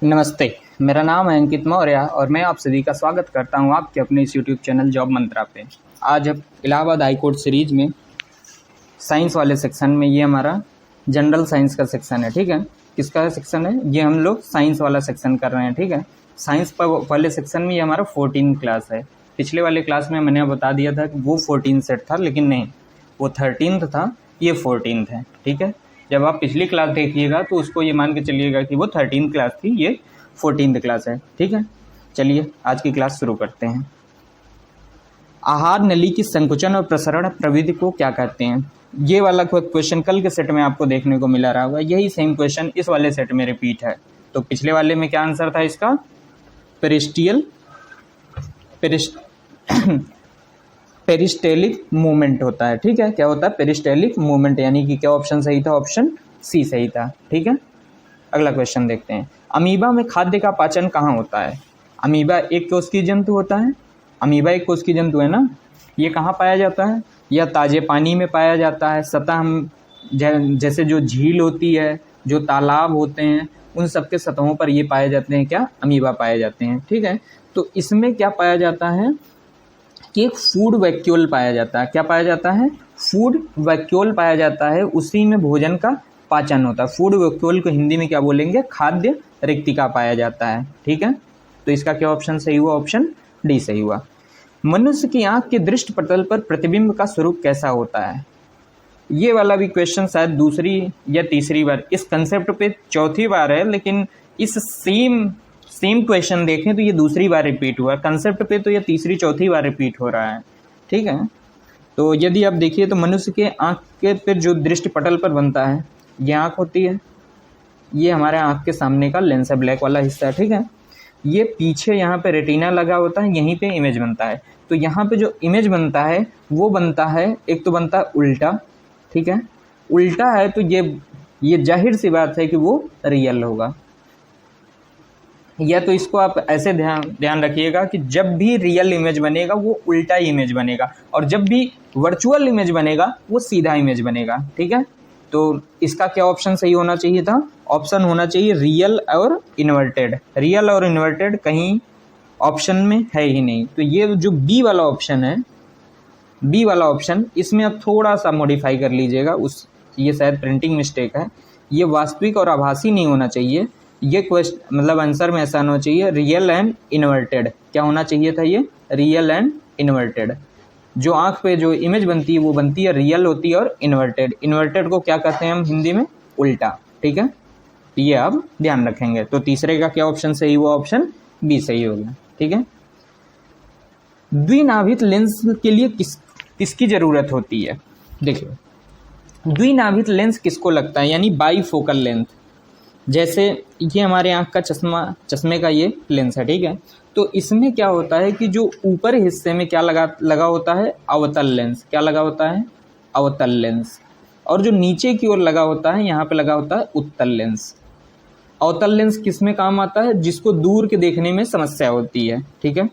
नमस्ते, मेरा नाम है अंकित मौर्य और मैं आप सभी का स्वागत करता हूं आपके अपने इस यूट्यूब चैनल जॉब मंत्रा पे। आज हम इलाहाबाद हाई कोर्ट सीरीज में साइंस वाले सेक्शन में ये हमारा जनरल साइंस का सेक्शन है। ठीक है, किसका सेक्शन है ये? हम लोग साइंस वाला सेक्शन कर रहे हैं। ठीक है, साइंस वाले सेक्शन में ये हमारा 14 क्लास है। पिछले वाले क्लास में मैंने बता दिया था कि वो 14 सेट था, लेकिन नहीं, वो 13th था, ये 14th है। ठीक है, जब आप पिछली क्लास देखिएगा तो उसको ये मान के चलिएगा कि वो 13 क्लास थी, ये 14th क्लास है। ठीक है, चलिए आज की क्लास शुरू करते हैं। आहार नली की संकुचन और प्रसरण प्रविधि को क्या कहते हैं? ये वाला क्वेश्चन कल के सेट में आपको देखने को मिला रहा होगा। यही सेम क्वेश्चन इस वाले सेट में रिपीट है। तो पिछले वाले में क्या आंसर था इसका? पेरिस्टेलिक मूवमेंट होता है। ठीक है, क्या होता है? पेरिस्टेलिक मूवमेंट, यानी कि क्या ऑप्शन सही था? ऑप्शन सी सही था। ठीक है, अगला क्वेश्चन देखते हैं। अमीबा में खाद्य का पाचन कहाँ होता है? अमीबा एक कोशिकीय जंतु होता है। अमीबा एक कोशिकीय जंतु है ना। ये कहाँ पाया जाता है? या ताजे पानी में पाया जाता है, सतह जैसे जो झील होती है, जो तालाब होते हैं, उन सबके सतहों पर ये पाए जाते हैं। क्या? अमीबा पाए जाते हैं। ठीक है, तो इसमें क्या पाया जाता है कि एक फूड वैक्यूल पाया जाता है। क्या पाया जाता है? फूड वैक्यूल पाया जाता है, उसी में भोजन का पाचन होता है। फूड वैक्यूल को हिंदी में क्या बोलेंगे? खाद्य रिक्तिका पाया जाता है। ठीक है, तो इसका क्या ऑप्शन सही हुआ? ऑप्शन डी सही हुआ। मनुष्य की आंख के दृष्टि पटल पर प्रतिबिंब का स्वरूप कैसा होता है? ये वाला भी क्वेश्चन शायद दूसरी या तीसरी बार, इस कंसेप्ट पे चौथी बार है, लेकिन इस सेम क्वेश्चन देखें तो ये दूसरी बार रिपीट हुआ। कंसेप्ट पे तो ये तीसरी चौथी बार रिपीट हो रहा है। ठीक है, तो यदि आप देखिए तो मनुष्य के आँख के पर जो दृष्टि पटल पर बनता है, ये आँख होती है, ये हमारे आँख के सामने का लेंस है, ब्लैक वाला हिस्सा है। ठीक है, ये पीछे यहाँ पे रेटिना लगा होता है, यहीं पे इमेज बनता है। तो यहाँ पे जो इमेज बनता है वो बनता है, एक तो बनता है उल्टा। ठीक है, उल्टा है तो ये जाहिर सी बात है कि वो रियल होगा। या तो इसको आप ऐसे ध्यान रखिएगा कि जब भी रियल इमेज बनेगा वो उल्टा इमेज बनेगा, और जब भी वर्चुअल इमेज बनेगा वो सीधा इमेज बनेगा। ठीक है, तो इसका क्या ऑप्शन सही होना चाहिए था? ऑप्शन होना चाहिए रियल और इन्वर्टेड। रियल और इन्वर्टेड कहीं ऑप्शन में है ही नहीं। तो ये जो बी वाला ऑप्शन है, बी वाला ऑप्शन, इसमें आप थोड़ा सा मॉडिफाई कर लीजिएगा। ये शायद प्रिंटिंग मिस्टेक है। ये वास्तविक और आभासी नहीं होना चाहिए। ये क्वेश्चन मतलब आंसर में ऐसा होना चाहिए रियल एंड इन्वर्टेड। क्या होना चाहिए था? ये रियल एंड इन्वर्टेड। जो आंख पे जो इमेज बनती है वो बनती है रियल होती है और इन्वर्टेड। इन्वर्टेड को क्या कहते हैं हम हिंदी में? उल्टा। ठीक है, ये आप ध्यान रखेंगे। तो तीसरे का क्या ऑप्शन सही हुआ? ऑप्शन बी सही हो गया। ठीक है, द्विनाभित लेंस के लिए किसकी जरूरत होती है? देखिए, द्विनाभित लेंस किसको लगता है, यानी बाईफोकल लेंथ। जैसे ये हमारे आँख का चश्मे का ये लेंस है। ठीक है, तो इसमें क्या होता है कि जो ऊपर हिस्से में क्या लगा होता है? अवतल लेंस। क्या लगा होता है? अवतल लेंस। और जो नीचे की ओर लगा होता है, यहाँ पे लगा होता है उत्तल लेंस। अवतल लेंस किस में काम आता है? जिसको दूर के देखने में समस्या होती है। ठीक है,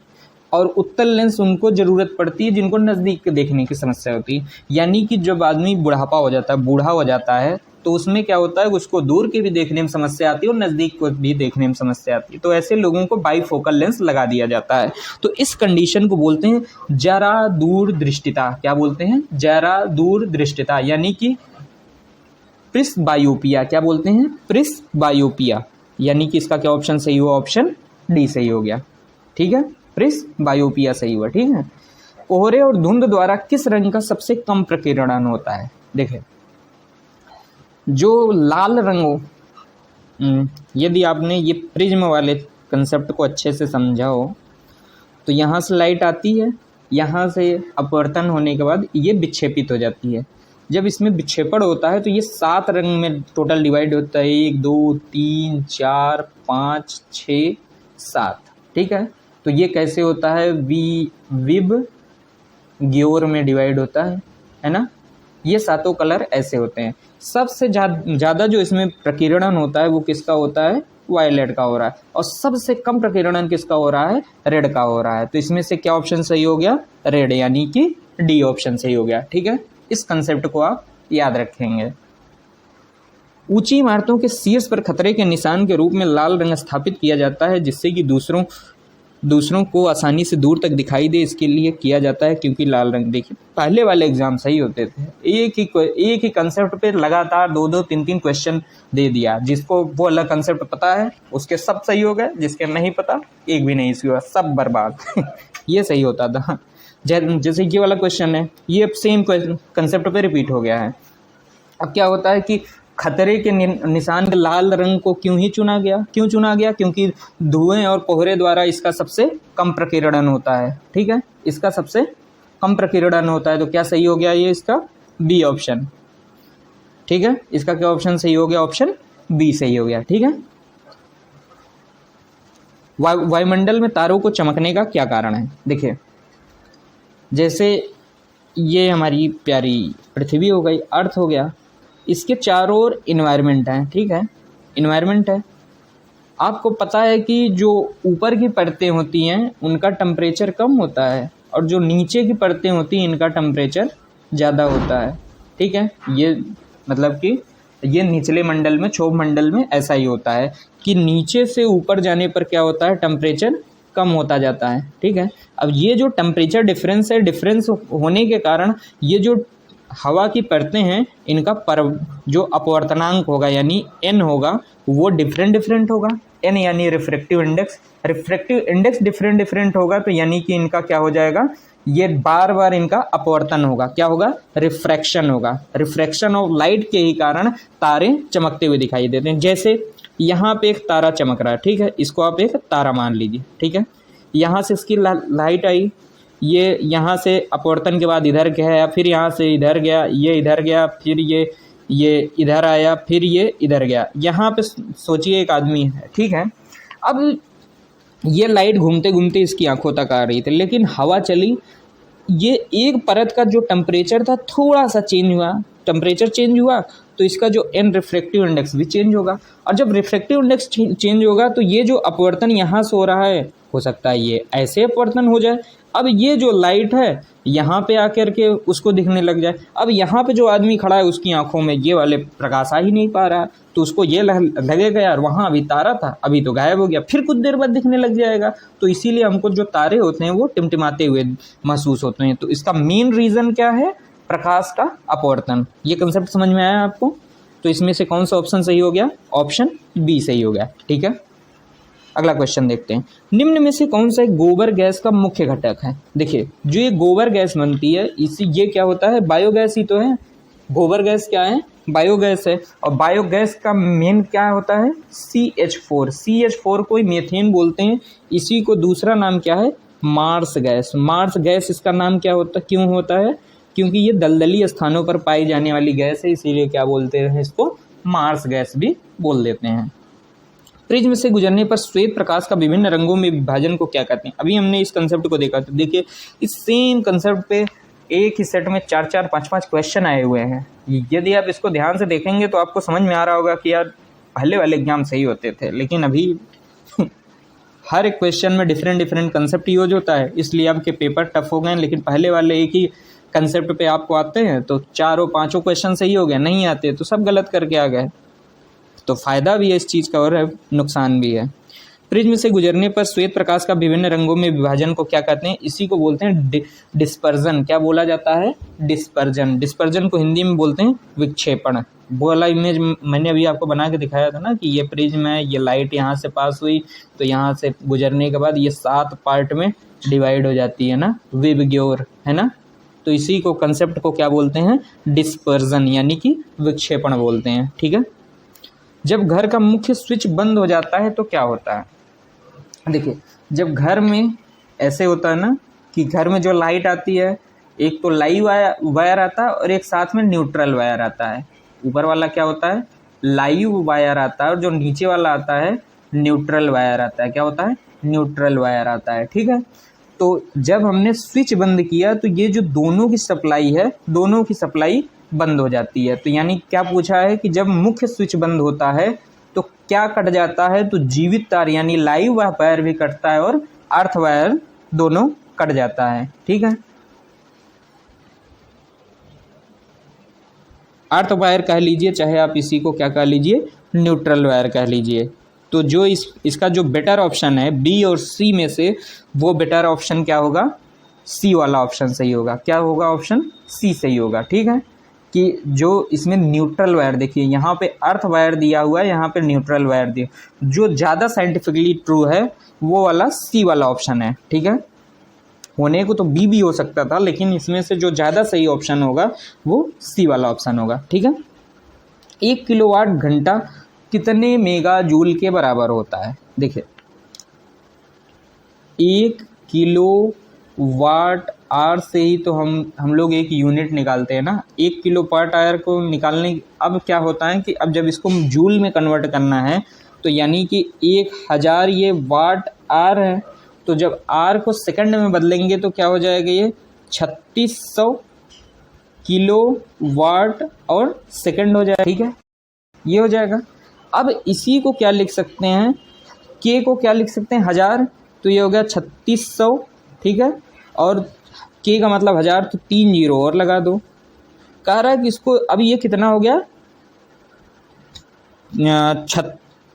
और उत्तल लेंस उनको जरूरत पड़ती है जिनको नज़दीक के देखने की समस्या होती है। यानी कि जब आदमी बुढ़ापा हो जाता है, बूढ़ा हो जाता है, तो उसमें क्या होता है? उसको दूर के भी देखने में समस्या आती है और नज़दीक को भी देखने में समस्या आती है। तो ऐसे लोगों को बाईफोकल लेंस लगा दिया जाता है। तो इस कंडीशन को बोलते हैं जरा दूर दृष्टिता। क्या बोलते हैं? जरा दूर दृष्टिता, यानी कि प्रिस्बायोपिया। क्या बोलते हैं? प्रिस्बायोपिया। यानी कि इसका क्या ऑप्शन सही हुआ? ऑप्शन डी सही हो गया। ठीक है, प्रिस्बायोपिया सही हुआ। ठीक है, कोहरे और धुंध द्वारा किस रंग का सबसे कम प्रकीर्णन होता है? देखें, जो लाल रंग हो, यदि आपने ये प्रिज्म वाले कंसेप्ट को अच्छे से समझा हो तो यहाँ से लाइट आती है, यहाँ से अपवर्तन होने के बाद ये विक्षेपित हो जाती है। जब इसमें विक्षेपण होता है तो ये 7 रंग में टोटल डिवाइड होता है। 1 2 3 4 5 6 7। ठीक है, तो ये कैसे होता है? विब ग्योर में डिवाइड होता है ना। ये 7 कलर ऐसे होते हैं। सबसे ज़्यादा जो इसमें प्रकीर्णन होता है वो किसका होता है? वायलेट का हो रहा है। और सबसे कम प्रकीर्णन किसका हो रहा है? रेड का हो रहा है। तो इसमें से क्या ऑप्शन सही हो गया? रेड, यानी कि डी ऑप्शन सही हो गया। ठीक है, इस कंसेप्ट को आप याद रखेंगे। ऊंची इमारतों के शीर्ष पर खतरे के निशान के रूप में लाल रंग स्थापित किया जाता है, जिससे कि दूसरों को आसानी से दूर तक दिखाई दे, इसके लिए किया जाता है। क्योंकि लाल रंग, देखिए पहले वाले एग्जाम सही होते थे, एक ही कंसेप्ट पे लगातार 2-2, 3-3 क्वेश्चन दे दिया, जिसको वो अलग कंसेप्ट पता है उसके सब सही हो गए, जिसके नहीं पता एक भी नहीं सही हुआ, सब बर्बाद ये सही होता था। जैसे ये वाला क्वेश्चन है, ये सेम कंसेप्ट पे रिपीट हो गया है। अब क्या होता है कि खतरे के निशान के लाल रंग को क्यों चुना गया, क्योंकि धुएं और कोहरे द्वारा इसका सबसे कम प्रकीर्णन होता है। ठीक है, इसका सबसे कम प्रकीर्णन होता है। तो क्या सही हो गया ये इसका बी ऑप्शन। ठीक है, इसका क्या ऑप्शन सही हो गया, ऑप्शन बी सही हो गया। ठीक है, वायुमंडल में तारों को चमकने का क्या कारण है। देखिए, जैसे ये हमारी प्यारी पृथ्वी हो गई, अर्थ हो गया, इसके चारों ओर इन्वायरमेंट है। ठीक है, इन्वायरमेंट है। आपको पता है कि जो ऊपर की परतें होती हैं उनका टेम्परेचर कम होता है, और जो नीचे की परतें होती हैं इनका टेम्परेचर ज़्यादा होता है। ठीक है, ये मतलब कि ये निचले मंडल में, क्षोभ मंडल में ऐसा ही होता है कि नीचे से ऊपर जाने पर क्या होता है, टेम्परेचर कम होता जाता है। ठीक है, अब ये जो टेम्परेचर डिफरेंस है, डिफरेंस होने के कारण ये जो हवा की परतें हैं इनका जो अपवर्तनांक होगा यानी एन होगा वो डिफरेंट होगा। एन यानी रिफ्रैक्टिव इंडेक्स डिफरेंट होगा, तो यानी कि इनका क्या हो जाएगा, ये बार बार इनका अपवर्तन होगा। क्या होगा, रिफ्रैक्शन होगा। रिफ्रैक्शन ऑफ लाइट के ही कारण तारे चमकते हुए दिखाई देते हैं। जैसे यहाँ पे एक तारा चमक रहा है, ठीक है, इसको आप एक तारा मान लीजिए। ठीक है, यहाँ से इसकी लाइट आई, ये यहाँ से अपवर्तन के बाद इधर गया, फिर यहाँ से इधर गया, ये इधर गया, फिर ये इधर आया, फिर ये इधर गया। यहाँ पे सोचिए एक आदमी है, ठीक है, अब ये लाइट घूमते घूमते इसकी आंखों तक आ रही थी, लेकिन हवा चली, ये एक परत का जो टेम्परेचर था थोड़ा सा चेंज हुआ, टेम्परेचर चेंज हुआ तो इसका जो एन रिफ्रैक्टिव इंडेक्स भी चेंज होगा। और जब रिफ्रैक्टिव इंडेक्स चेंज होगा तो ये जो अपवर्तन यहाँ से हो रहा है, हो सकता है ये ऐसे अपवर्तन हो जाए। अब ये जो लाइट है यहाँ पे आकर के उसको दिखने लग जाए। अब यहाँ पे जो आदमी खड़ा है उसकी आंखों में ये वाले प्रकाश आ ही नहीं पा रहा, तो उसको ये लगेगा यार वहाँ अभी तारा था, अभी तो गायब हो गया, फिर कुछ देर बाद दिखने लग जाएगा। तो इसीलिए हमको जो तारे होते हैं वो टिमटिमाते हुए महसूस होते हैं। तो इसका मेन रीज़न क्या है, प्रकाश का अपवर्तन। ये कंसेप्ट समझ में आया आपको? तो इसमें से कौन सा ऑप्शन सही हो गया, ऑप्शन बी सही हो गया। ठीक है, अगला क्वेश्चन देखते हैं। निम्न में से कौन सा एक गोबर गैस का मुख्य घटक है। देखिए, जो ये गोबर गैस बनती है ये क्या होता है, बायोगैस ही तो है। गोबर गैस क्या है, बायोगैस है। और बायोगैस का मेन क्या होता है, CH4। CH4 को मीथेन बोलते हैं। इसी को दूसरा नाम क्या है, मार्स गैस। मार्स गैस इसका नाम क्या होता, क्यों होता है, क्योंकि ये दलदली स्थानों पर पाई जाने वाली गैस है, इसीलिए क्या बोलते हैं इसको, मार्स गैस भी बोल देते हैं। प्रिज्म से गुजरने पर श्वेत प्रकाश का विभिन्न रंगों में विभाजन को क्या कहते हैं। अभी हमने इस कंसेप्ट को देखा, तो देखिए इस सेम कंसेप्ट पे एक ही सेट में 4-4, 5-5 क्वेश्चन आए हुए हैं। यदि आप इसको ध्यान से देखेंगे तो आपको समझ में आ रहा होगा कि यार पहले वाले एग्जाम सही होते थे, लेकिन अभी हर एक क्वेश्चन में डिफरेंट कंसेप्ट यूज होता है, इसलिए आपके पेपर टफ हो गए। लेकिन पहले वाले एक ही कंसेप्ट पे आपको आते हैं तो 4-5 क्वेश्चन सही हो गए, नहीं आते तो सब गलत करके आ गए। तो फ़ायदा भी है इस चीज़ का और नुकसान भी है। प्रिज्म से गुजरने पर श्वेत प्रकाश का विभिन्न रंगों में विभाजन को क्या कहते हैं, इसी को बोलते हैं डिस्पर्जन। क्या बोला जाता है, डिस्पर्जन। डिस्पर्जन को हिंदी में बोलते हैं विक्षेपण। वो वाला इमेज मैंने अभी आपको बना के दिखाया था ना कि ये प्रिज्म है, ये लाइट यहाँ से पास हुई तो यहाँ से गुजरने के बाद ये 7 पार्ट में डिवाइड हो जाती है ना, विबग्योर, है ना। तो इसी को कंसेप्ट को क्या बोलते हैं, डिस्पर्जन यानी कि विक्षेपण बोलते हैं। ठीक है, जब घर का मुख्य स्विच बंद हो जाता है तो क्या होता है। देखिए, जब घर में ऐसे होता है ना कि घर में जो लाइट आती है, एक तो लाइव वायर आता है और एक साथ में न्यूट्रल वायर आता है। ऊपर वाला क्या होता है, लाइव वायर आता है, और जो नीचे वाला आता है न्यूट्रल वायर आता है। क्या होता है, न्यूट्रल वायर आता है। ठीक है, तो जब हमने स्विच बंद किया तो ये जो दोनों की सप्लाई है, दोनों की सप्लाई बंद हो जाती है। तो यानी क्या पूछा है कि जब मुख्य स्विच बंद होता है तो क्या कट जाता है, तो जीवित तार यानी लाइव वायर भी कटता है और अर्थ वायर दोनों कट जाता है। ठीक है, अर्थ वायर कह लीजिए, चाहे आप इसी को क्या कह लीजिए, न्यूट्रल वायर कह लीजिए। तो जो इसका जो बेटर ऑप्शन है बी और सी में से, वो बेटर ऑप्शन क्या होगा, सी वाला ऑप्शन सही होगा। क्या होगा, ऑप्शन सी सही होगा। ठीक है, कि जो इसमें न्यूट्रल वायर, देखिए यहाँ पे अर्थ वायर दिया हुआ है, यहाँ पे न्यूट्रल वायर दिया, जो ज़्यादा साइंटिफिकली ट्रू है वो वाला सी वाला ऑप्शन है। ठीक है, होने को तो बी भी हो सकता था, लेकिन इसमें से जो ज़्यादा सही ऑप्शन होगा वो सी वाला ऑप्शन होगा। ठीक है, 1 किलोवाट घंटा कितने मेगा जूल के बराबर होता है। देखिए 1 किलो वाट आवर से ही तो हम लोग एक यूनिट निकालते हैं ना। 1 किलो वाट आवर को निकालने, अब क्या होता है कि अब जब इसको जूल में कन्वर्ट करना है तो यानी कि 1000 ये वाट आवर है, तो जब आर को सेकंड में बदलेंगे तो क्या हो जाएगा, ये 3600 किलो वाट और सेकंड हो जाएगा। ठीक है, ये हो जाएगा। अब इसी को क्या लिख सकते हैं, के को क्या लिख सकते हैं, 1000, तो ये हो गया 3600। ठीक है, और के का मतलब 1000, तो 3 जीरो और लगा दो। कह रहा है कि इसको, अब ये कितना हो गया,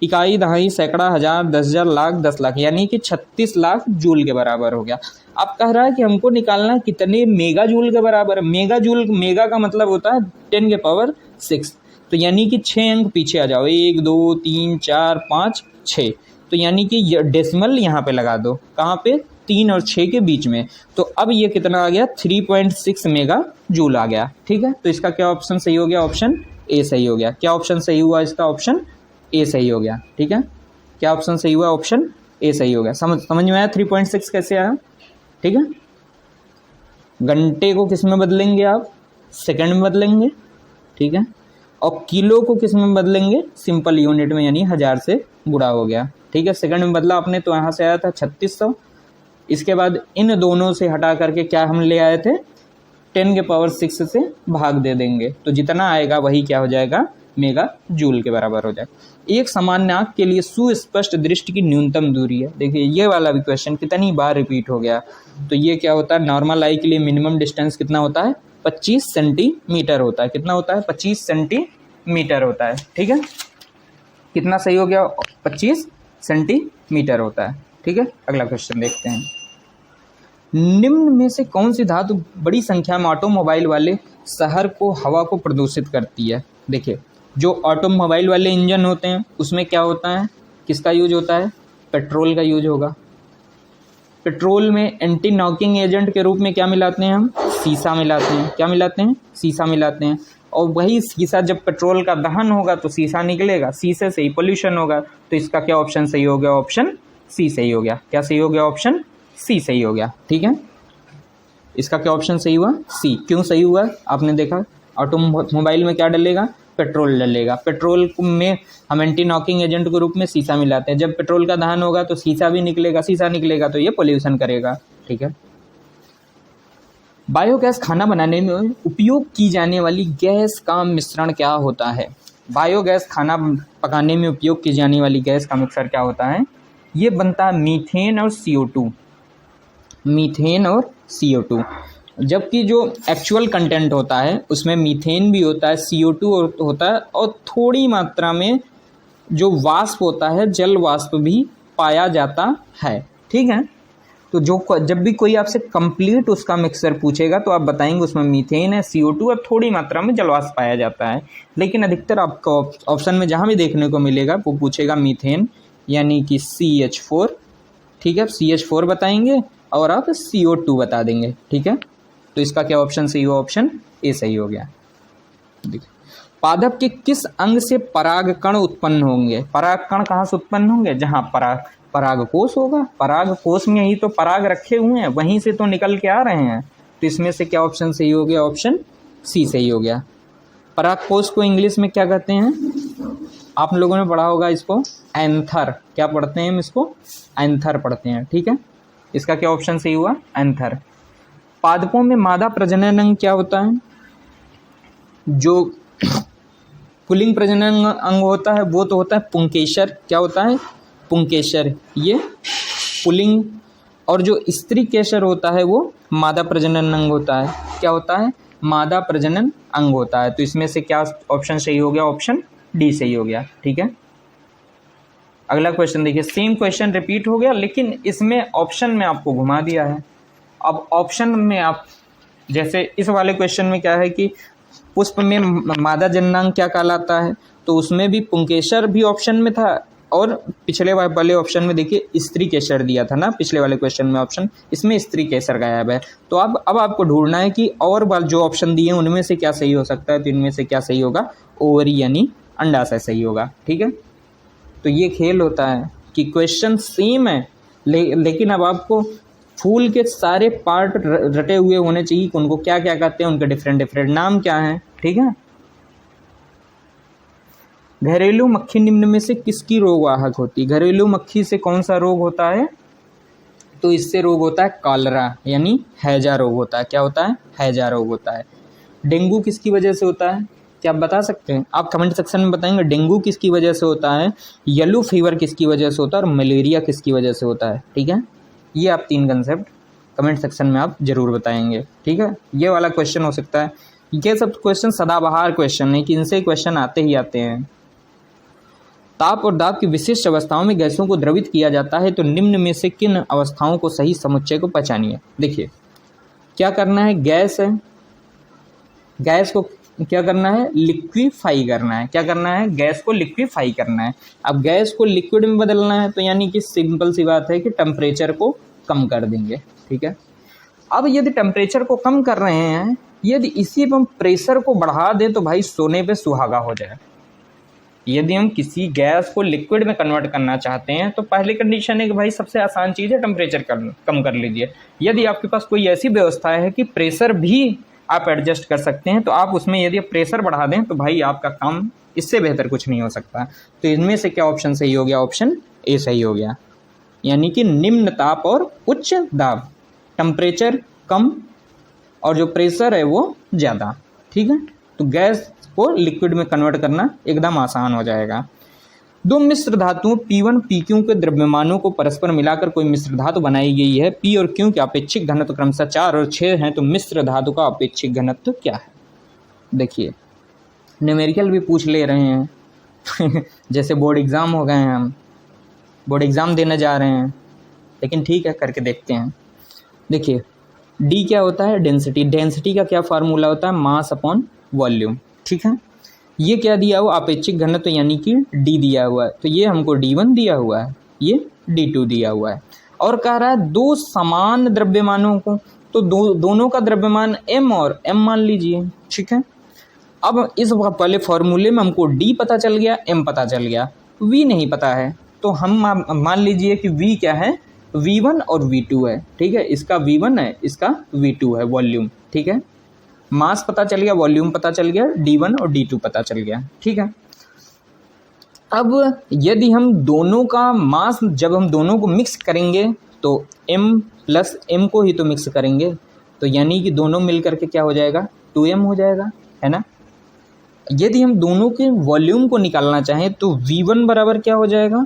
इकाई, दहाई, सैकड़ा, हजार, 10,000, लाख, 10 लाख, यानी कि 36 लाख जूल के बराबर हो गया। अब कह रहा है कि हमको निकालना है कितने मेगा जूल के बराबर है। मेगा जूल, मेगा का मतलब होता है 10 के पावर 6, तो यानी कि 6 अंक पीछे आ जाओ, 1 2 3 4 5 6, तो यानी कि डेसिमल यहाँ पे लगा दो, कहाँ पे, 3 और 6 के बीच में। तो अब ये कितना आ गया, 3.6 मेगा जूल आ गया। ठीक है, तो इसका क्या ऑप्शन सही हो गया, ऑप्शन ए सही हो गया। क्या ऑप्शन सही हुआ, इसका ऑप्शन ए सही हो गया। ठीक है, क्या ऑप्शन सही हुआ, ऑप्शन ए सही हो गया। समझ में आया 3.6 कैसे आया। ठीक है, घंटे को किस में बदलेंगे आप, सेकंड में बदलेंगे। ठीक है, और किलो को किस में बदलेंगे, सिंपल यूनिट में, यानी 1000 से गुणा हो गया। ठीक है, सेकंड में बदला आपने तो यहाँ से आया था 3600। इसके बाद इन दोनों से हटा करके क्या हम ले आए थे, 10 के पावर 6 से भाग दे देंगे, तो जितना आएगा वही क्या हो जाएगा, मेगा जूल के बराबर हो जाएगा। एक सामान्य आंख के लिए सुस्पष्ट दृष्टि की न्यूनतम दूरी है। देखिए ये वाला भी क्वेश्चन कितनी बार रिपीट हो गया। तो ये क्या होता है, नॉर्मल आई के लिए मिनिमम डिस्टेंस कितना होता है, 25 सेंटीमीटर होता है। कितना होता है, 25 सेंटीमीटर होता है। ठीक है, कितना सही हो गया, 25 सेंटीमीटर होता है। ठीक है, अगला क्वेश्चन देखते हैं। निम्न में से कौन सी धातु बड़ी संख्या में ऑटोमोबाइल वाले शहर को हवा को प्रदूषित करती है। देखिए जो ऑटोमोबाइल वाले इंजन होते हैं उसमें क्या होता है, किसका यूज होता है, पेट्रोल का यूज होगा। पेट्रोल में एंटी नॉकिंग एजेंट के रूप में क्या मिलाते हैं हम, शीशा मिलाते हैं। क्या मिलाते हैं, शीशा मिलाते हैं। और वही शीशा जब पेट्रोल का दहन होगा तो शीशा निकलेगा, शीशे से ही पोल्यूशन होगा। तो इसका क्या ऑप्शन सही हो गया, ऑप्शन सी सही हो गया। क्या सही हो गया, ऑप्शन सी सही हो गया। ठीक है, इसका क्या ऑप्शन सही हुआ, सी। क्यों सही हुआ, आपने देखा ऑटोमोबाइल में क्या डलेगा, पेट्रोल डलेगा। पेट्रोल में हम एंटी नॉकिंग एजेंट के रूप में शीशा मिलाते हैं। जब पेट्रोल का दहन होगा तो शीशा भी निकलेगा, शीशा निकलेगा तो ये पोल्यूशन करेगा। ठीक है, बायोगैस खाना बनाने में उपयोग की जाने वाली गैस का मिश्रण क्या होता है। बायोगैस खाना पकाने में उपयोग की जाने वाली गैस का मिक्सर क्या होता है, ये बनता है मीथेन और CO2। मीथेन और CO2, जबकि जो एक्चुअल कंटेंट होता है उसमें मीथेन भी होता है, CO2 होता है, और थोड़ी मात्रा में जो वाष्प होता है, जल वाष्प भी पाया जाता है। ठीक है, तो जब भी कोई आपसे कंप्लीट उसका मिक्सर पूछेगा तो आप बताएंगे उसमें मीथेन है, CO2 और थोड़ी मात्रा में जलवाष्प पाया जाता है। लेकिन अधिकतर आपको ऑप्शन में जहाँ भी देखने को मिलेगा वो पूछेगा मीथेन, यानी कि CH4। ठीक है, CH4 बताएंगे और आप CO2 बता देंगे। ठीक है, तो इसका क्या ऑप्शन सही हुआ, ऑप्शन ए सही हो गया। देखिए पादप के किस अंग से परागकण उत्पन्न होंगे। परागकण कहाँ से उत्पन्न होंगे, जहाँ परागकोश होगा। परागकोश में ही तो पराग रखे हुए हैं, वहीं से तो निकल के आ रहे हैं। तो इसमें से क्या ऑप्शन सही हो गया, ऑप्शन सी सही हो गया। परागकोश को इंग्लिश में क्या कहते हैं, आप लोगों ने पढ़ा होगा इसको, एंथर। क्या पढ़ते हैं हम इसको, एंथर पढ़ते हैं। ठीक है, इसका क्या ऑप्शन सही हुआ, एंथर। पादपों में मादा प्रजनन अंग क्या होता है, जो पुल्लिंग प्रजनन अंग होता है वो तो होता है पुंकेसर। क्या होता है, पुंकेसर, ये पुल्लिंग। और जो स्त्री केसर होता है वो मादा प्रजनन अंग होता है। क्या होता है, मादा प्रजनन अंग होता है। तो इसमें से क्या ऑप्शन सही हो गया? ऑप्शन डी सही हो गया। ठीक है, अगला क्वेश्चन देखिए, सेम क्वेश्चन रिपीट हो गया लेकिन इसमें ऑप्शन में आपको घुमा दिया है। अब ऑप्शन में आप जैसे इस वाले क्वेश्चन में क्या है कि पुष्प में मादा जननांग क्या कहलाता है, तो उसमें भी पुंकेसर भी ऑप्शन में था और पिछले वाले ऑप्शन में देखिए स्त्री केसर दिया था ना, पिछले वाले क्वेश्चन में ऑप्शन, इसमें स्त्री केसर गायब है। तो अब आपको ढूंढना है कि और जो ऑप्शन दिए हैं उनमें से क्या सही हो सकता है। तो इनमें से क्या सही होगा? ओवरी यानी अंडाशय सही होगा। ठीक है, तो ये खेल होता है कि क्वेश्चन सेम है लेकिन अब आपको फूल के सारे पार्ट रटे हुए होने चाहिए कि उनको क्या क्या कहते हैं, उनके डिफरेंट डिफरेंट नाम क्या हैं। ठीक है, घरेलू मक्खी निम्न में से किसकी रोगवाहक होती है? घरेलू मक्खी से कौन सा रोग होता है? तो इससे रोग होता है कॉलरा यानी हैजा रोग होता है। क्या होता है? हैजा रोग होता है। डेंगू किसकी वजह से होता है? क्या आप बता सकते हैं? आप कमेंट सेक्शन में बताएंगे डेंगू किसकी वजह से होता है, येलो फीवर किसकी वजह से होता है और मलेरिया किसकी वजह से होता है। ठीक है, ये आप 3 कंसेप्ट कमेंट सेक्शन में आप जरूर बताएंगे। ठीक है, ये वाला क्वेश्चन हो सकता है। ये सब क्वेश्चन सदाबहार क्वेश्चन है कि इनसे क्वेश्चन आते ही आते हैं। ताप और दाब की विशिष्ट अवस्थाओं में गैसों को द्रवित किया जाता है, तो निम्न में से किन अवस्थाओं को सही समुच्चय को पहचानिए। देखिए क्या करना है, गैस है, गैस को क्या करना है? लिक्विफाई करना है। क्या करना है? गैस को लिक्विफाई करना है। अब गैस को लिक्विड में बदलना है तो यानी कि सिंपल सी बात है कि टेम्परेचर को कम कर देंगे। ठीक है, अब यदि टेम्परेचर को कम कर रहे हैं, यदि इसी पर हम प्रेशर को बढ़ा दें तो भाई सोने पे सुहागा हो जाए। यदि हम किसी गैस को लिक्विड में कन्वर्ट करना चाहते हैं तो पहली कंडीशन है कि भाई सबसे आसान चीज़ है टेम्परेचर कम कर लीजिए। यदि आपके पास कोई ऐसी व्यवस्था है कि प्रेशर भी आप एडजस्ट कर सकते हैं तो आप उसमें यदि प्रेशर बढ़ा दें तो भाई आपका काम इससे बेहतर कुछ नहीं हो सकता। तो इनमें से क्या ऑप्शन सही हो गया? ऑप्शन ए सही हो गया, यानी कि निम्न ताप और उच्च दाब, टेम्परेचर कम और जो प्रेशर है वो ज़्यादा। ठीक है, तो गैस को लिक्विड में कन्वर्ट करना एकदम आसान हो जाएगा। दो मिश्र धातुओं P1 PQ के द्रव्यमानों को परस्पर मिलाकर कोई मिश्र धातु बनाई गई है। P और Q के अपेक्षिक घनत्व क्रमशः 4 और 6 हैं, तो मिश्र धातु का अपेक्षिक घनत्व क्या है? देखिए न्यूमेरिकल भी पूछ ले रहे हैं जैसे बोर्ड एग्ज़ाम हो गए हैं, हम बोर्ड एग्ज़ाम देने जा रहे हैं, लेकिन ठीक है करके देखते हैं। देखिए D क्या होता है? डेंसिटी। डेंसिटी का क्या फार्मूला होता है? Mass upon volume. ठीक है, ये क्या दिया हुआ? अपेक्षिक घनत्व तो यानी कि D दिया हुआ है, तो ये हमको D1 दिया हुआ है, ये D2 दिया हुआ है। और कह रहा है दो समान द्रव्यमानों को, तो दोनों का द्रव्यमान M और M मान लीजिए। ठीक है, अब इस पहले फॉर्मूले में हमको D पता चल गया, M पता चल गया, V नहीं पता है, तो हम मान लीजिए कि V क्या है? V1 और V2 है। ठीक है, इसका V1 है, इसका V2 है वॉल्यूम। ठीक है, मास पता चल गया, वॉल्यूम पता चल गया, D1 और D2 पता चल गया। ठीक है, अब यदि हम दोनों का मास, जब हम दोनों को मिक्स करेंगे तो M प्लस M को ही तो मिक्स करेंगे, तो यानी कि दोनों मिल करके क्या हो जाएगा? 2M हो जाएगा, है ना। यदि हम दोनों के वॉल्यूम को निकालना चाहें तो V1 बराबर क्या हो जाएगा?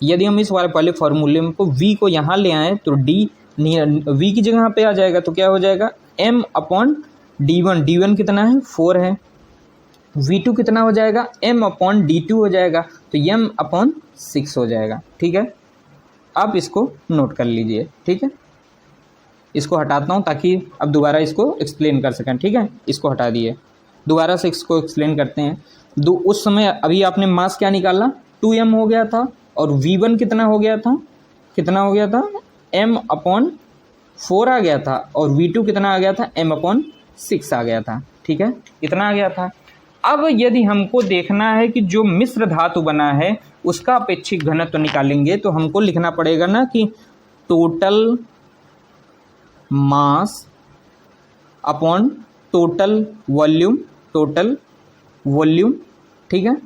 यदि हम इस वाले पहले फॉर्मूले में को V को यहाँ ले आएँ तो V की जगह पे आ जाएगा, तो क्या हो जाएगा? M upon D1। D1 कितना है? 4 है। V2 कितना हो जाएगा? M अपॉन D2 हो जाएगा, तो M अपॉन 6 हो जाएगा। ठीक है, आप इसको नोट कर लीजिए। ठीक है, इसको हटाता हूँ ताकि अब दोबारा इसको एक्सप्लेन कर सकें। ठीक है, इसको हटा दिए, दोबारा से इसको एक्सप्लेन करते हैं। उस समय अभी आपने मास क्या निकाला? 2M हो गया था, और V1 कितना हो गया था? कितना हो गया था? M अपॉन 4 आ गया था, और V2 कितना आ गया था? M अपॉन 6 आ गया था। ठीक है, इतना आ गया था। अब यदि हमको देखना है कि जो मिश्र धातु बना है उसका अपेक्षिक घनत्व तो निकालेंगे, तो हमको लिखना पड़ेगा ना कि total mass upon total volume, total volume. ठीक है,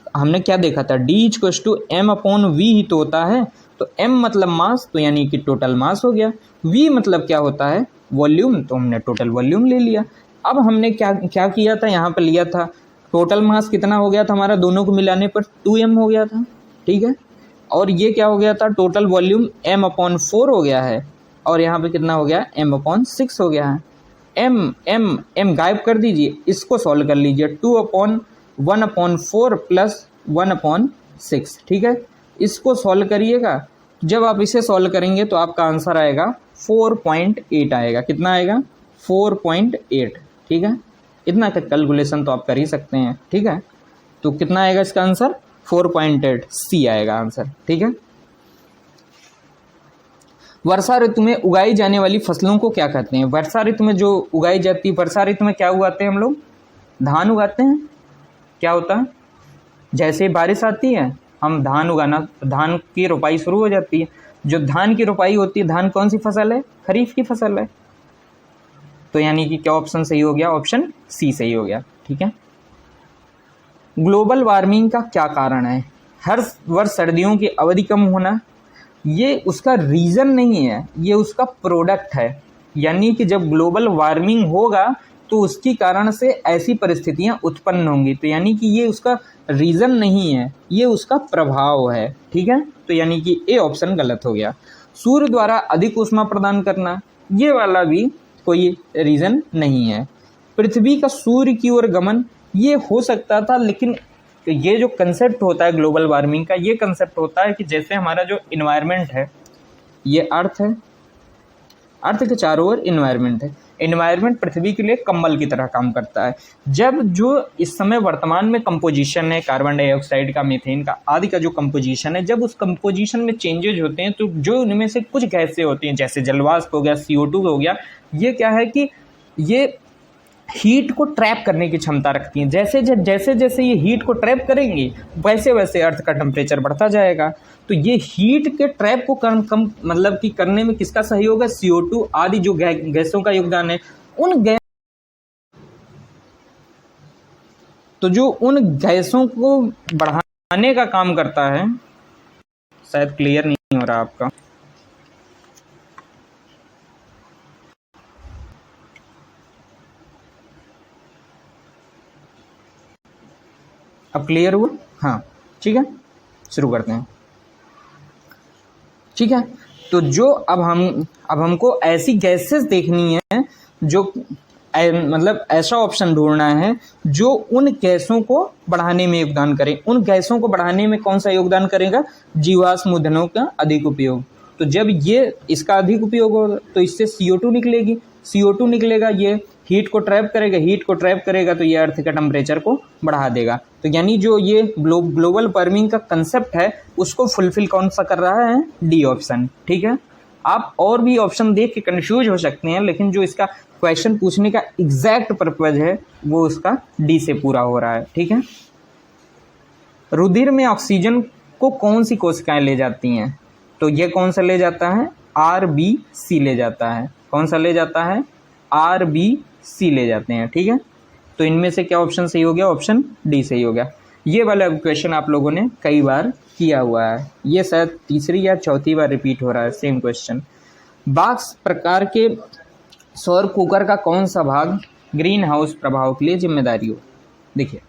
हमने क्या देखा था? D = M अपॉन V ही तो होता है, तो M मतलब मास, तो यानी कि टोटल मास हो गया। V मतलब क्या होता है? वॉल्यूम, तो हमने टोटल वॉल्यूम ले लिया। अब हमने क्या किया था? यहाँ पर लिया था टोटल मास कितना हो गया था हमारा? दोनों को मिलाने पर 2M हो गया था। ठीक है, और ये क्या हो गया था? टोटल वॉल्यूम M अपॉन 4 हो गया है, और यहाँ पे कितना हो गया? M अपॉन 6 हो गया है। m गायब कर दीजिए, इसको सॉल्व कर लीजिए। 2/1/4 प्लस 1/6, ठीक है, इसको सॉल्व करिएगा। जब आप इसे सॉल्व करेंगे तो आपका आंसर आएगा 4.8 आएगा। कितना आएगा? 4.8, ठीक है। इतना कैलकुलेशन तो आप कर ही सकते हैं, ठीक है। तो कितना आएगा इसका आंसर? 4.8, सी आएगा आंसर, ठीक है। वर्षा ऋतु में उगाई जाने वाली फसलों को क्या कहते हैं? वर्षा ऋतु में जो उगाई जाती है, वर्षा ऋतु में क्या उगाते हैं हम लोग? धान उगाते हैं। क्या होता है? जैसे बारिश आती है हम धान उगाना, धान की रोपाई शुरू हो जाती है। जो धान की रोपाई होती है, धान कौन सी फसल है? खरीफ की फसल है। तो यानी कि क्या ऑप्शन सही हो गया? ऑप्शन सी सही हो गया, ठीक है। ग्लोबल वार्मिंग का क्या कारण है? हर वर्ष सर्दियों की अवधि कम होना, ये उसका रीज़न नहीं है, ये उसका प्रोडक्ट है। यानी कि जब ग्लोबल वार्मिंग होगा तो उसके कारण से ऐसी परिस्थितियां उत्पन्न होंगी। तो यानी कि ये उसका रीज़न नहीं है, ये उसका प्रभाव है, ठीक है। तो यानी कि ए ऑप्शन गलत हो गया। सूर्य द्वारा अधिक ऊष्मा प्रदान करना, ये वाला भी कोई रीज़न नहीं है। पृथ्वी का सूर्य की ओर गमन, ये हो सकता था, लेकिन ये जो कंसेप्ट होता है ग्लोबल वार्मिंग का, ये कंसेप्ट होता है कि जैसे हमारा जो इन्वायरमेंट है, ये अर्थ है, अर्थ के चारों ओर इन्वायरमेंट है। इन्वायरमेंट पृथ्वी के लिए कंबल की तरह काम करता है। जब जो इस समय वर्तमान में कंपोजिशन है कार्बन डाइऑक्साइड का, मीथेन का, आदि का जो कंपोजिशन है, जब उस कंपोजिशन में चेंजेज होते हैं तो जो उनमें से कुछ गैसें होती हैं, जैसे जलवाष्प हो गया, CO2 हो गया, ये क्या है कि ये हीट को ट्रैप करने की क्षमता रखती हैं। जैसे जैसे ये हीट को ट्रैप करेंगी वैसे वैसे अर्थ का टेम्परेचर बढ़ता जाएगा। तो ये हीट के ट्रैप को कम मतलब कि करने में किसका सहयोग है? CO2 आदि जो गैसों का योगदान है। उन गैसों को बढ़ाने का काम करता है। शायद क्लियर नहीं हो रहा आपका। अब क्लियर हुआ? हाँ, ठीक है, शुरू करते हैं, ठीक है। तो जो अब हमको ऐसी गैसेस देखनी है जो मतलब ऐसा ऑप्शन ढूंढना है जो उन गैसों को बढ़ाने में योगदान करे। उन गैसों को बढ़ाने में कौन सा योगदान करेगा? जीवाश्म ईंधनों का अधिक उपयोग। तो जब ये इसका अधिक उपयोग होगा तो इससे CO2 निकलेगी, CO2 निकलेगा, ये हीट को ट्रैप करेगा, तो ये अर्थ का टेम्परेचर को बढ़ा देगा। तो यानी जो ये ग्लोबल वार्मिंग का कंसेप्ट है उसको फुलफिल कौन सा कर रहा है? डी ऑप्शन, ठीक है। आप और भी ऑप्शन देख के कंफ्यूज हो सकते हैं, लेकिन जो इसका क्वेश्चन पूछने का एग्जैक्ट पर्पज है वो उसका डी से पूरा हो रहा है, ठीक है। रुधिर में ऑक्सीजन को कौन सी कोशिकाएं ले जाती हैं? तो ये कौन सा ले जाता है? RBC ले जाता है। कौन सा ले जाता है? RBC ले जाते हैं, ठीक है। तो इनमें से क्या ऑप्शन सही हो गया? ऑप्शन डी सही हो गया। ये वाला क्वेश्चन आप लोगों ने कई बार किया हुआ है, ये शायद तीसरी या चौथी बार रिपीट हो रहा है सेम क्वेश्चन। बॉक्स प्रकार के सौर कुकर का कौन सा भाग ग्रीन हाउस प्रभाव के लिए जिम्मेदारी हो? देखिए,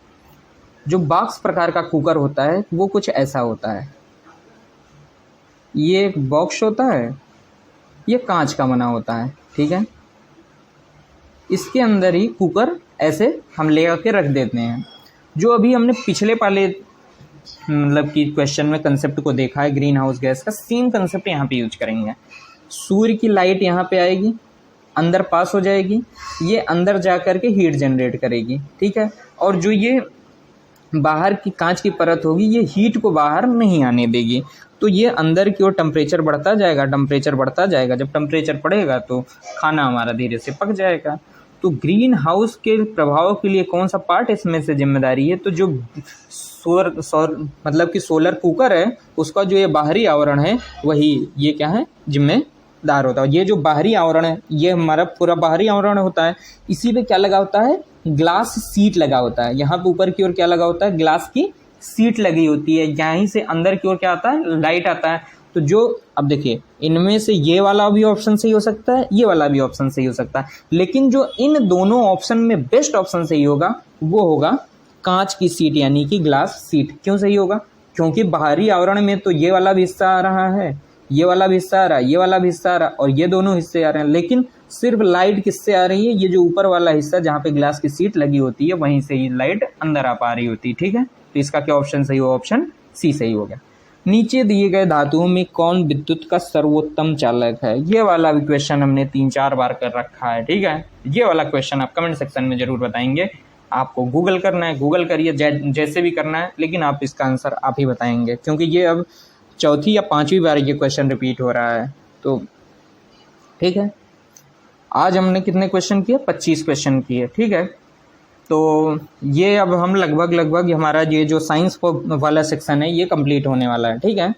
जो बॉक्स प्रकार का कुकर होता है वो कुछ ऐसा होता है। ये एक बॉक्स होता है, ये कांच का बना होता है, ठीक है। इसके अंदर ही कुकर ऐसे हम ले आके रख देते हैं। जो अभी हमने पिछले वाले मतलब कि क्वेश्चन में कंसेप्ट को देखा है ग्रीन हाउस गैस का, सेम कंसेप्ट यहाँ पे यूज करेंगे। सूर्य की लाइट यहाँ पे आएगी, अंदर पास हो जाएगी, ये अंदर जा कर के हीट जनरेट करेगी, ठीक है। और जो ये बाहर की कांच की परत होगी ये हीट को बाहर नहीं आने देगी। तो ये अंदर की ओर टेम्परेचर बढ़ता जाएगा। जब टेम्परेचर बढ़ेगा तो खाना हमारा धीरे से पक जाएगा। तो ग्रीन हाउस के प्रभाव के लिए कौन सा पार्ट इसमें से जिम्मेदारी है? तो जो सौर मतलब कि सोलर कुकर है उसका जो ये बाहरी आवरण है वही ये क्या है? जिम्मेदार होता है। ये जो बाहरी आवरण है ये हमारा पूरा बाहरी आवरण होता है। इसी पे क्या लगा होता है? ग्लास सीट लगा होता है। यहाँ पे ऊपर की ओर क्या लगा होता है? ग्लास की सीट लगी होती है। यहीं से अंदर की ओर क्या आता है? लाइट आता है। तो जो अब देखिए इनमें से ये वाला भी ऑप्शन सही हो सकता है, ये वाला भी ऑप्शन सही हो सकता है, लेकिन जो इन दोनों ऑप्शन में बेस्ट ऑप्शन सही होगा वो होगा कांच की सीट यानी कि ग्लास सीट। क्यों सही होगा? क्योंकि बाहरी आवरण में तो ये वाला भी हिस्सा आ रहा है, ये वाला भी हिस्सा आ रहा है, ये वाला भी हिस्सा आ रहा है और ये दोनों हिस्से आ रहे हैं, लेकिन सिर्फ लाइट किससे आ रही है, ये जो ऊपर वाला हिस्सा जहाँ पे ग्लास की सीट लगी होती है वहीं से ही लाइट अंदर आ पा रही होती है। ठीक है, तो इसका क्या ऑप्शन सही हो, ऑप्शन सी सही हो गया। नीचे दिए गए धातुओं में कौन विद्युत का सर्वोत्तम चालक है, ये वाला भी क्वेश्चन हमने 3-4 बार कर रखा है। ठीक है, ये वाला क्वेश्चन आप कमेंट सेक्शन में जरूर बताएंगे, आपको गूगल करना है, गूगल करिए जैसे भी करना है, लेकिन आप इसका आंसर आप ही बताएंगे, क्योंकि ये अब चौथी या पांचवी बार ये क्वेश्चन रिपीट हो रहा है। तो ठीक है, आज हमने कितने क्वेश्चन किए, 25 क्वेश्चन किए। ठीक है, तो ये अब हम लगभग हमारा ये जो साइंस वाला सेक्शन है ये कंप्लीट होने वाला है। ठीक है,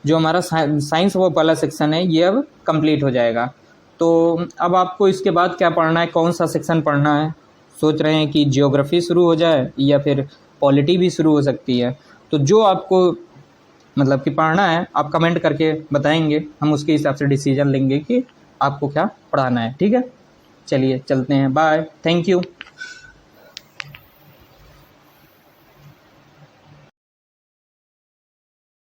जो हमारा साइंस वाला सेक्शन है ये अब कंप्लीट हो जाएगा। तो अब आपको इसके बाद क्या पढ़ना है, कौन सा सेक्शन पढ़ना है, सोच रहे हैं कि जियोग्राफी शुरू हो जाए या फिर पॉलिटी भी शुरू हो सकती है। तो जो आपको मतलब कि पढ़ना है आप कमेंट करके बताएंगे, हम उसके हिसाब से डिसीजन लेंगे कि आपको क्या पढ़ाना है। ठीक है, चलिए चलते हैं, बाय, थैंक यू।